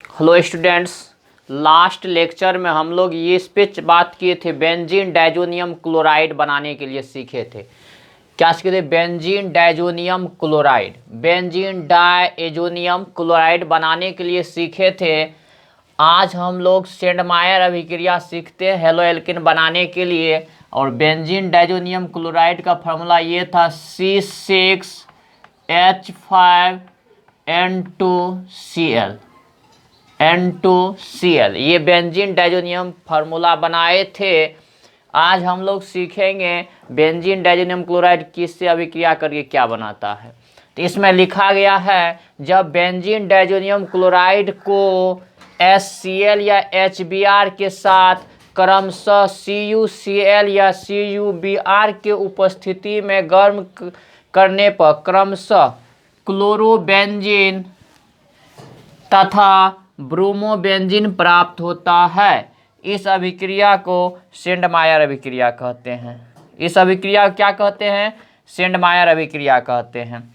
Hello students, last lecture में हम लोग ये इस पे बात किए थे। बेंजीन डाइजोनियम क्लोराइड बनाने के लिए सीखे थे। क्या सीखे थे? Benzene diazonium chloride. Benzene diazonium chloride बनाने के लिए सीखे थे। आज हम लोग सेंडमायर अभिक्रिया सीखते हैं हेलो एल्किन बनाने के लिए। और बेंजीन डाइजोनियम क्लोराइड का फार्मूला ये था C6H5N2Cl। N2Cl, ये बेंजीन डाइजोनियम फार्मूला बनाए थे। आज हम लोग सीखेंगे बेंजीन डाइजोनियम क्लोराइड किससे अभिक्रिया करके क्या बनाता है। तो इसमें लिखा गया है, जब बेंजीन डाइजोनियम क्लोराइड को HCl या HBr के साथ क्रमशः CuCl या CuBr के उपस्थिति में गर्म करने पर क्रमशः क्लोरोबेंजीन तथा ब्रोमोबेंजीन प्राप्त होता है। इस अभिक्रिया को सेंडमायर अभिक्रिया कहते हैं। इस अभिक्रिया को क्या कहते हैं? सेंडमायर अभिक्रिया कहते हैं।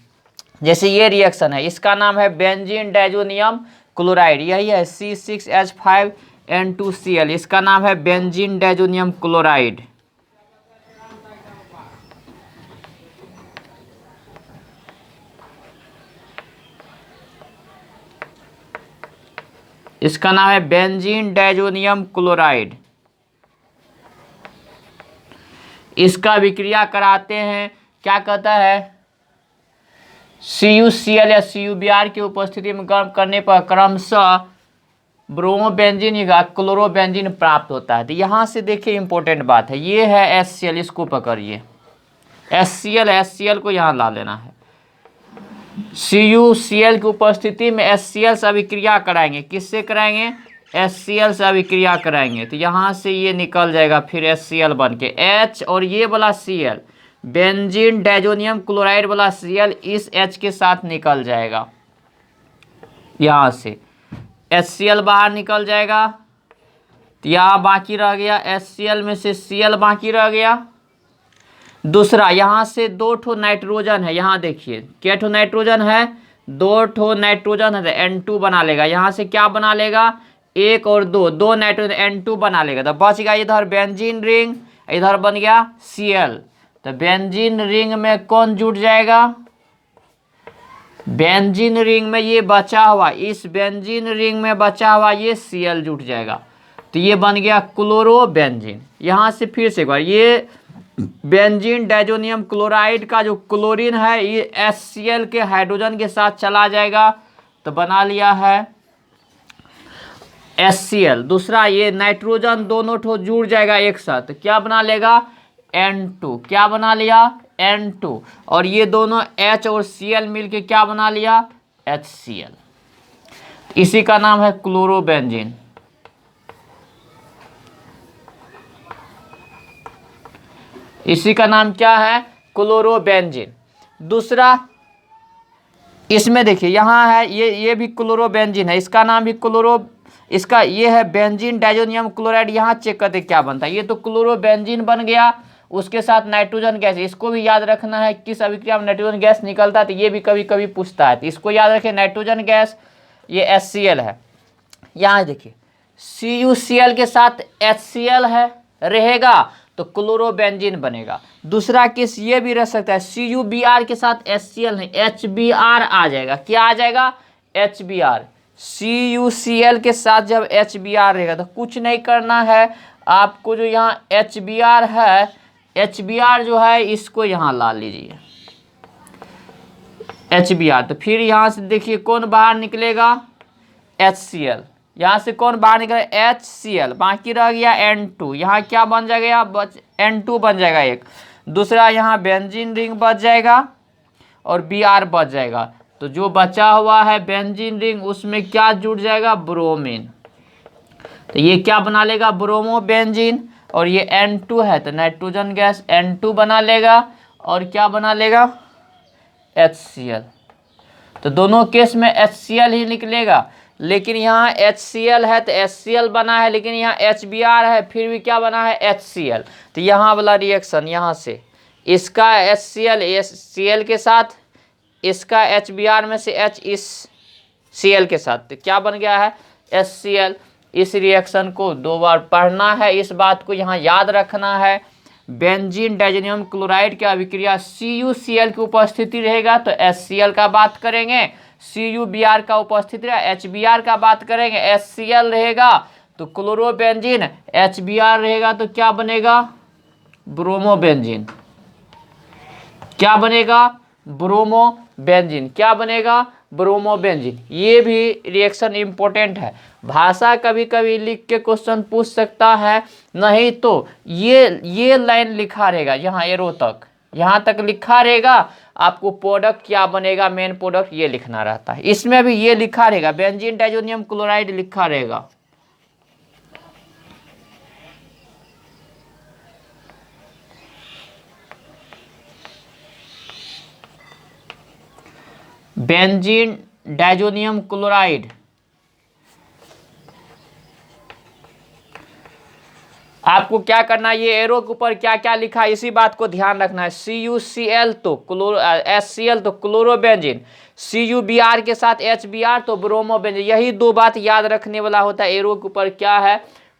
जैसे ये रिएक्शन है, इसका नाम है बेंजीन डाइजोनियम क्लोराइड। यही है C6H5N2Cl, इसका नाम है बेंजीन डाइजोनियम क्लोराइड। इसका नाम है बेंजीन डाइजोनियम क्लोराइड। इसका अभिक्रिया कराते हैं, क्या कहता है? CuCl या CuBr की उपस्थिति में गर्म करने पर क्रमशः ब्रोमोबेंजीन या क्लोरोबेंजीन प्राप्त होता है। तो यहाँ से देखिए इंपॉर्टेंट बात है, ये है HCl, इसको पकड़िए। HCl को यहाँ ला लेना है। CuCl की उपस्थिति में HCl से अभिक्रिया कराएंगे। किससे कराएंगे? HCl से अभिक्रिया कराएंगे। तो यहाँ से ये निकल जाएगा फिर HCl बन के H, और ये वाला Cl बेंजीन डाइजोनियम क्लोराइड वाला Cl इस H के साथ निकल जाएगा। यहाँ से HCl बाहर निकल जाएगा। तो यहाँ बाकी रह गया HCl में से Cl बाकी रह गया। दूसरा, यहाँ से 2 ठो नाइट्रोजन है। यहाँ देखिए क्या ठो नाइट्रोजन है? 2 ठो नाइट्रोजन है, तो N2 बना लेगा। यहाँ से क्या बना लेगा? 1 और 2 नाइट्रोजन N2 बना लेगा। तो बच गया इधर बेंजीन रिंग, इधर बन गया Cl। तो बेंजीन रिंग में कौन जुड़ जाएगा? बेंजीन रिंग में ये बचा हुआ, इस बेंजीन रिंग में बचा हुआ ये Cl जुट जाएगा। तो ये बन गया क्लोरोबेंजीन। यहाँ से फिर से एक बार, ये बेंजीन डाइजोनियम क्लोराइड का जो क्लोरीन है ये HCl के हाइड्रोजन के साथ चला जाएगा, तो बना लिया है HCl। दूसरा, ये नाइट्रोजन दोनों ठो जुड़ जाएगा एक साथ, तो क्या बना लेगा? N2। क्या बना लिया? N2। और ये दोनों H और Cl मिलके क्या बना लिया? HCl। इसी का नाम है क्लोरोबेंजीन। इसी का नाम क्या है? क्लोरोबेंजीन। दूसरा, इसमें देखिए यहाँ है ये भी क्लोरोबेंजीन है, इसका नाम भी इसका ये है बेंजीन डाइजोनियम क्लोराइड। यहाँ चेक करते क्या बनता है। ये तो क्लोरोबेंजीन बन गया, उसके साथ नाइट्रोजन गैस। इसको भी याद रखना है, किस अभिक्रिया में नाइट्रोजन गैस निकलता है, तो ये भी कभी कभी पूछता है। तो इसको याद रखें, नाइट्रोजन गैस ये HCl है। यहाँ देखिए CuCl के साथ HCl है रहेगा, तो क्लोरोबेंजीन बनेगा। दूसरा केस ये भी रह सकता है, CuBr के साथ HCl नहीं, HBr आ जाएगा। क्या आ जाएगा? HBr। CuCl के साथ जब HBr रहेगा तो कुछ नहीं करना है आपको। जो यहाँ HBr है, HBr जो है इसको यहाँ ला लीजिए HBr। तो फिर यहाँ से देखिए कौन बाहर निकलेगा? HCl। यहाँ से कौन बाहर निकलेगा? HCl। बाकी रह गया N2। यहाँ क्या बन जाएगा? N2 बन जाएगा एक। दूसरा, यहाँ बेंजीन रिंग बच जाएगा और Br बच जाएगा। तो जो बचा हुआ है बेंजीन रिंग, उसमें क्या जुड़ जाएगा? ब्रोमीन। तो ये क्या बना लेगा? ब्रोमोबेंजीन। और ये N2 है तो नाइट्रोजन गैस N2 बना लेगा, और क्या बना लेगा? HCl। तो दोनों केस में HCl ही निकलेगा। लेकिन यहाँ HCl है तो HCl बना है, लेकिन यहाँ HBr है फिर भी क्या बना है? HCl। तो यहाँ वाला रिएक्शन, यहाँ से इसका HCl के साथ इसका HBr में से H इस Cl के साथ, तो क्या बन गया है? HCl। इस रिएक्शन को 2 बार पढ़ना है, इस बात को यहाँ याद रखना है। बेंजीन डाइजोनियम क्लोराइड की अभिक्रिया CuCl की उपस्थिति रहेगा तो HCl का बात करेंगे, CuBr का उपस्थिति रहेगा HBr का बात करेंगे, HCl रहेगा तो क्लोरोबेंजीन, HBr रहेगा तो क्या बनेगा, ब्रोमोबेंजीन। क्या बनेगा, ब्रोमोबेंजीन। क्या बनेगा, ब्रोमोबेंजीन। ये भी रिएक्शन इंपॉर्टेंट है, भाषा कभी कभी लिख के क्वेश्चन पूछ सकता है, नहीं तो ये लाइन लिखा रहेगा यहाँ एरो तक, यहाँ तक लिखा रहेगा, आपको प्रोडक्ट क्या बनेगा, मेन प्रोडक्ट ये लिखना रहता है। इसमें भी ये लिखा रहेगा, बेंजीन डाइजोनियम क्लोराइड लिखा रहेगा। बेंजीन डाइजोनियम क्लोराइड, आपको क्या करना है, ये एरो के ऊपर क्या क्या लिखा है इसी बात को ध्यान रखना है। CuCl तो HCl तो क्लोरोबेंजीन, CuBr के साथ HBr तो ब्रोमोबेंजीन। यही 2 बात याद रखने वाला होता है। एरो के ऊपर क्या है,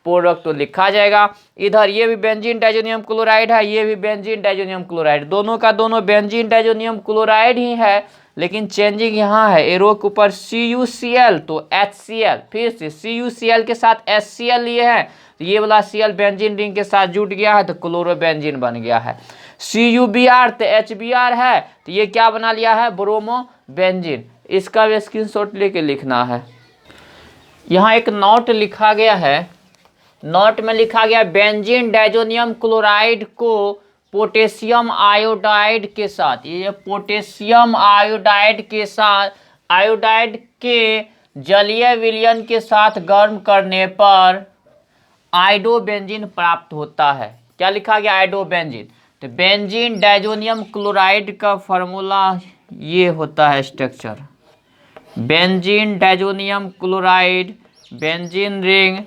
प्रोडक्ट तो लिखा जाएगा। इधर ये भी बेंजीन डाइजोनियम क्लोराइड है, ये भी बेंजीन डाइजोनियम क्लोराइड, दोनों का दोनों बेंजीन डाइजोनियम क्लोराइड ही है, लेकिन चेंजिंग यहाँ है। एरो के ऊपर CuCl तो HCl, फिर से CuCl के साथ HCl लिए हैं, तो ये वाला Cl बेंजीन रिंग के साथ जुट गया है तो क्लोरोबेंजीन बन गया है। CuBr तो HBr है, तो ये क्या बना लिया है, ब्रोमोबेंजीन। इसका भी स्क्रीनशॉट लेके लिखना है। यहाँ एक नोट लिखा गया है, नोट में लिखा गया बेंजीन डाइजोनियम क्लोराइड को पोटेशियम आयोडाइड के साथ, ये पोटेशियम आयोडाइड के साथ, आयोडाइड के जलीय विलयन के साथ गर्म करने पर आइडोबेंजीन प्राप्त होता है। क्या लिखा गया, आइडोबेंजीन। तो बेंजीन डाइजोनियम क्लोराइड का फॉर्मूला ये होता है, structure benzene diazonium chloride, benzene ring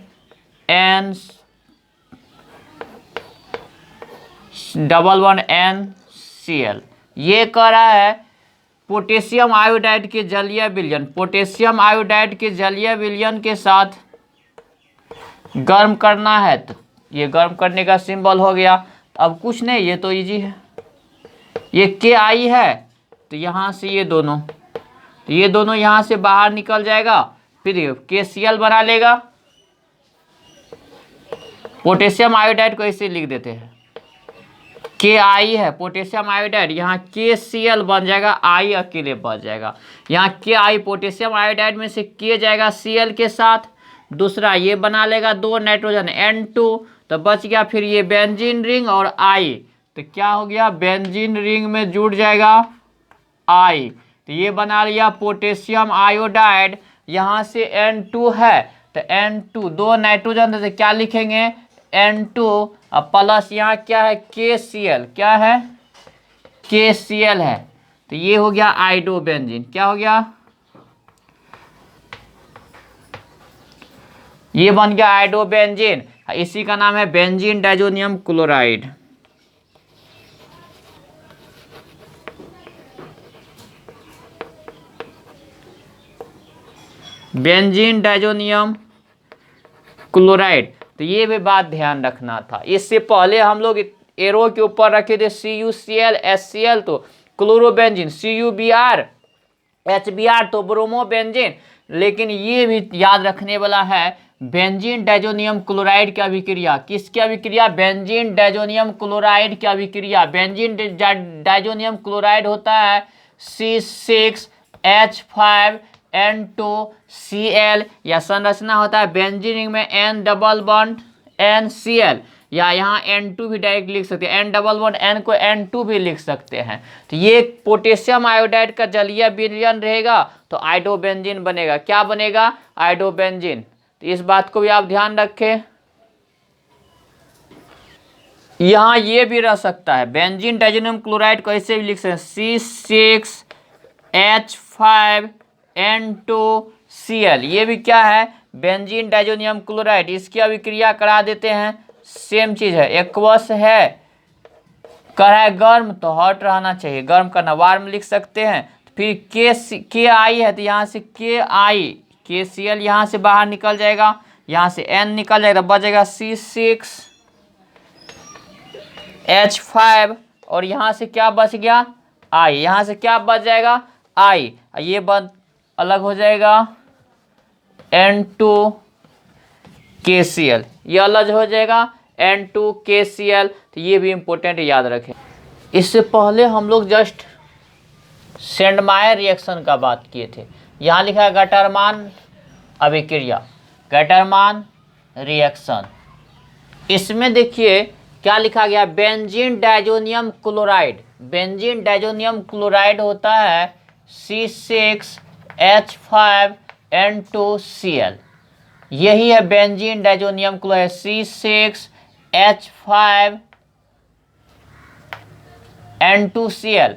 N+1NCl। ये कह रहा है पोटेशियम आयोडाइड के जलीय विलयन, पोटेशियम आयोडाइड के जलीय विलयन के साथ गर्म करना है, तो ये गर्म करने का सिंबल हो गया। अब कुछ नहीं, ये तो इजी है, ये Ki है तो यहाँ से ये दोनों, तो ये दोनों यहाँ से बाहर निकल जाएगा, फिर KCl बना लेगा। पोटेशियम आयोडाइड को ऐसे लिख देते हैं, Ki है पोटेशियम आयोडाइड, यहाँ KCl बन जाएगा, I अकेले बच जाएगा। यहाँ Ki पोटेशियम आयोडाइड में से K जाएगा Cl के साथ, दूसरा ये बना लेगा 2 नाइट्रोजन N2, तो बच गया फिर ये बेंजीन रिंग और I, तो क्या हो गया, बेंजीन रिंग में जुड़ जाएगा I, तो ये बना लिया पोटेशियम आयोडाइड। यहाँ से N2 है तो N2 2 नाइट्रोजन, तो क्या लिखेंगे N2 प्लस यहाँ क्या है KCl, क्या है KCl है, तो ये हो गया आइडोबेंजीन। क्या हो गया, ये बन गया आइडोबेंजीन। इसी का नाम है benzene diazonium chloride. Benzene diazonium chloride, तो ये भी बात ध्यान रखना था। इससे पहले हम लोग एरो के ऊपर रखे थे CuCl HCl तो क्लोरोबेंजीन, CuBr HBr तो ब्रोमोबेंजीन, लेकिन ये भी याद रखने वाला है बेंजीन डाइजोनियम क्लोराइड की अभिक्रिया, किसकी अभिक्रिया, बेंजीन डाइजोनियम क्लोराइड की अभिक्रिया। बेंजीन डाइजोनियम क्लोराइड होता है C6H5N2Cl, या संरचना होता है बेंजीन रिंग में N डबल बॉन्ड NCl, या यहाँ N2 भी डायरेक्ट लिख सकते हैं, N डबल बॉन्ड N को N2 भी लिख सकते हैं। तो ये पोटेशियम आयोडाइड का जलीय विलयन रहेगा तो आइडोबेंजीन बनेगा। क्या बनेगा, आइडोबेंजीन। तो इस बात को भी आप ध्यान रखें। यहाँ ये भी रह सकता है, बेंजीन डाइजोनियम क्लोराइड को ऐसे भी लिख सकते हैं C6H5N2Cl, ये भी क्या है, बेंजीन डाइजोनियम क्लोराइड। इसकी अभिक्रिया करा देते हैं, सेम चीज है, एक्वस है, करा है गर्म तो हॉट रहना चाहिए, गर्म करना वार्म लिख सकते हैं। फिर के आई है तो यहाँ से KCl यहाँ से बाहर निकल जाएगा, यहाँ से N निकल जाएगा, बचेगा C6H5 और यहाँ से क्या बच गया I, यहाँ से क्या बच जाएगा I, ये बन अलग हो जाएगा N2KCl, ये अलग हो जाएगा N2KCl। तो ये भी इम्पोर्टेंट याद रखें। इससे पहले हम लोग जस्ट सेंडमायर रिएक्शन का बात किए थे। यहाँ लिखा है गटरमान अभिक्रिया, गटरमान रिएक्शन। इसमें देखिए क्या लिखा गया, benzene diazonium chloride, benzene diazonium chloride होता है C6H5N2Cl, यही है बेंजीन डाइजोनियम क्लोराइड C6H5N2Cl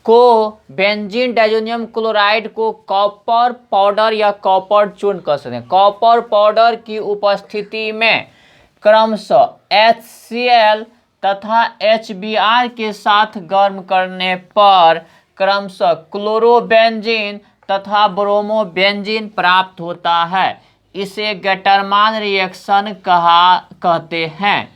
को बेंजीन डाइजोनियम क्लोराइड को कॉपर पाउडर या कॉपर चूर्ण कह सकते हैं। कॉपर पाउडर की उपस्थिति में क्रमशः HCl तथा HBr के साथ गर्म करने पर क्रमशः क्लोरोबेंजीन तथा ब्रोमोबेंजीन प्राप्त होता है। इसे गटरमान रिएक्शन कहते हैं।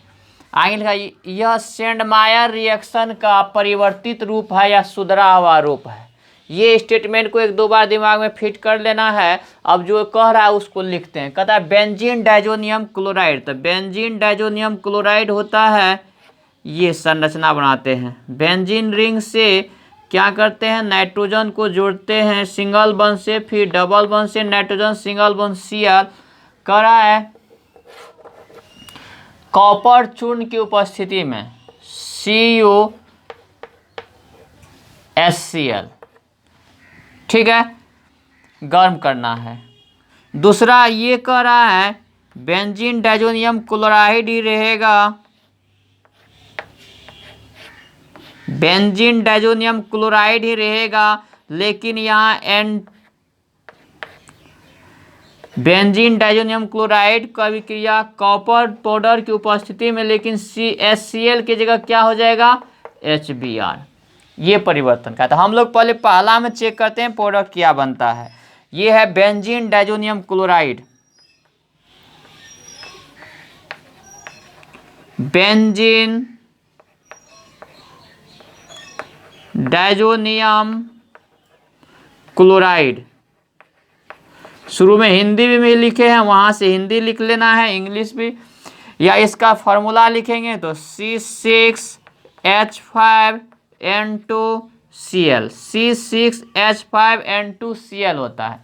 आगे लिखा, यह सेंडमायर रिएक्शन का परिवर्तित रूप है या सुधरा हुआ रूप है। ये स्टेटमेंट को एक दो बार दिमाग में फिट कर लेना है। अब जो कह रहा है उसको लिखते हैं। कहता है बेंजीन डाइजोनियम क्लोराइड, तो बेंजीन डाइजोनियम क्लोराइड होता है, ये संरचना बनाते हैं। बेंजीन रिंग से क्या करते हैं, नाइट्रोजन को जोड़ते हैं सिंगल बॉन्ड से, फिर डबल बॉन्ड से नाइट्रोजन सिंगल बॉन्ड Cl कर रहा है। कॉपर चूर्ण की उपस्थिति में CuHCl, ठीक है, गर्म करना है। दूसरा ये कह रहा है बेंजीन डाइजोनियम क्लोराइड ही रहेगा, बेंजीन डाइजोनियम क्लोराइड ही रहेगा, लेकिन यहाँ बेंजीन डाइजोनियम क्लोराइड का अभिक्रिया कॉपर पाउडर की उपस्थिति में, लेकिन HCl की जगह क्या हो जाएगा HBr। ये परिवर्तन का था। हम लोग पहले पहला में चेक करते हैं प्रोडक्ट क्या बनता है। ये है benzene diazonium chloride, benzene diazonium chloride. शुरू में हिंदी भी लिखे हैं, वहाँ से हिंदी लिख लेना है, इंग्लिश भी, या इसका फॉर्मूला लिखेंगे तो C6H5N2Cl, C6H5N2Cl होता है।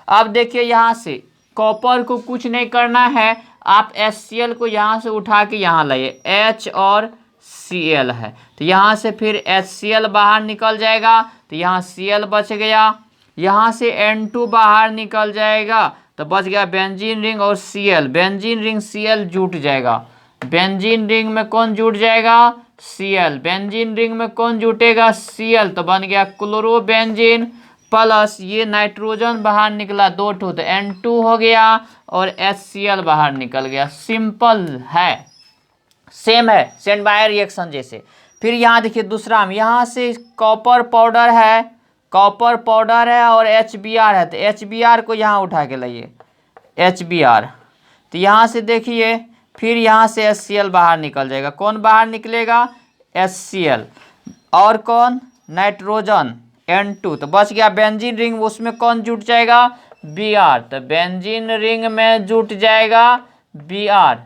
अब देखिए यहाँ से कॉपर को कुछ नहीं करना है, आप HCl को यहाँ से उठा के यहाँ लाइए, H और Cl है, तो यहाँ से फिर HCl बाहर निकल जाएगा, तो यहाँ Cl बच गया, यहाँ से N2 बाहर निकल जाएगा, तो बच गया बेंजीन रिंग और Cl। बेंजीन रिंग Cl जुट जाएगा, बेंजीन रिंग में कौन जुट जाएगा Cl, बेंजीन रिंग में कौन जुटेगा Cl, तो बन गया क्लोरोबेंजीन प्लस ये नाइट्रोजन बाहर निकला दो ठो, तो N2 हो गया और HCl बाहर निकल गया। सिंपल है, सेम है सेंडमायर रिएक्शन जैसे। फिर यहाँ देखिए दूसरा में, यहाँ से कॉपर पाउडर है, कॉपर पाउडर है और HBr है, तो HBr को यहाँ उठा के लाइए HBr, तो यहाँ से देखिए फिर यहाँ से HCl बाहर निकल जाएगा। कौन बाहर निकलेगा HCl और कौन नाइट्रोजन N2, तो बच गया बेंजीन रिंग, उसमें कौन जुट जाएगा Br, तो बेंजीन रिंग में जुट जाएगा Br,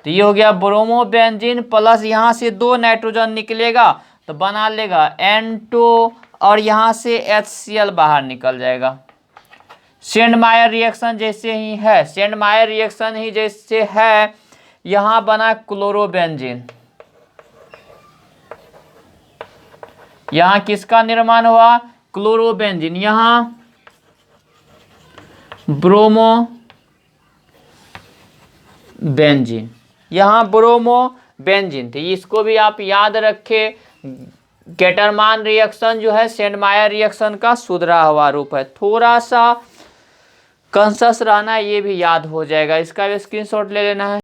तो ये हो गया ब्रोमोबेंजीन प्लस यहाँ से दो नाइट्रोजन निकलेगा तो बना लेगा N2 और यहाँ से HCl बाहर निकल जाएगा। सेंडमायर रिएक्शन जैसे ही है, सेंडमायर रिएक्शन ही जैसे है। यहाँ बना क्लोरोबेंजीन, यहाँ किसका निर्माण हुआ क्लोरोबेंजीन, यहाँ ब्रोमोबेंजीन, यहाँ ब्रोमोबेंजीन। तो इसको भी आप याद रखें। गटरमान रिएक्शन जो है सेंडमायर रिएक्शन का सुधरा हुआ रूप है। थोड़ा सा कॉन्शियस रहना, ये भी याद हो जाएगा, इसका भी स्क्रीनशॉट ले लेना है।